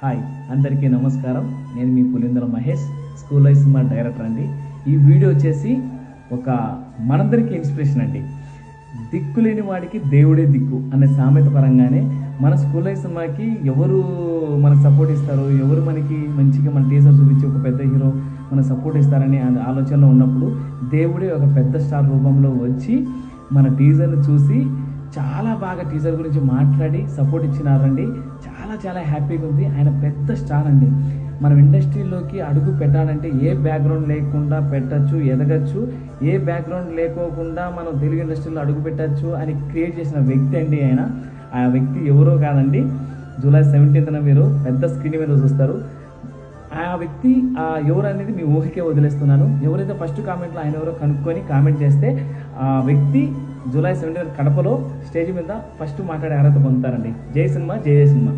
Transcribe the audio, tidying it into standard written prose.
Hi అందరికీ నమస్కారం. నేను మీ Pulindala Mahesh, school life cinema director అండి. ఈ వీడియో వచ్చేసి ఒక మనందరికీ ఇన్స్పిరేషన్ అండి. దిక్కులేని వాడికి దేవుడే దిక్కు అనే సామెత పరంగానే మన స్కూల్ లైఫ్ సినిమాకి ఎవరు మనకు సపోర్ట్ ఇస్తారు, ఎవరు మనకి మంచిగా మన టీజర్ చూపించి ఒక పెద్ద హీరో మనకు సపోర్ట్ ఇస్తారని ఆలోచనలో ఉన్నప్పుడు దేవుడే ఒక పెద్ద స్టార్ రూపంలో వచ్చి మన టీజర్ని చూసి చాలా బాగా టీజర్ గురించి మాట్లాడి సపోర్ట్ ఇచ్చినారండి. చాలా చాలా హ్యాపీగా ఉంది. ఆయన పెద్ద స్టార్ అండి. మనం ఇండస్ట్రీలోకి అడుగు పెట్టాలంటే ఏ బ్యాక్గ్రౌండ్ లేకుండా పెట్టచ్చు, ఎదగచ్చు. ఏ బ్యాక్గ్రౌండ్ లేకోకుండా మనం తెలుగు ఇండస్ట్రీలో అడుగు పెట్టచ్చు అని క్రియేట్ చేసిన వ్యక్తి అండి ఆయన. ఆ వ్యక్తి ఎవరో కాదండి, జూలై 17న మీరు పెద్ద స్క్రీన్ మీద చూస్తారు. ఆ వ్యక్తి ఎవరు అనేది మీ ఊహకే వదిలేస్తున్నాను. ఎవరైతే ఫస్ట్ కామెంట్లో ఆయన ఎవరో కనుక్కొని కామెంట్ చేస్తే ఆ వ్యక్తి జూలై 17 కడపలో స్టేజ్ మీద ఫస్ట్ మాట్లాడే అర్హత పొందుతారండి. జై సినిమా, జై సినిమా.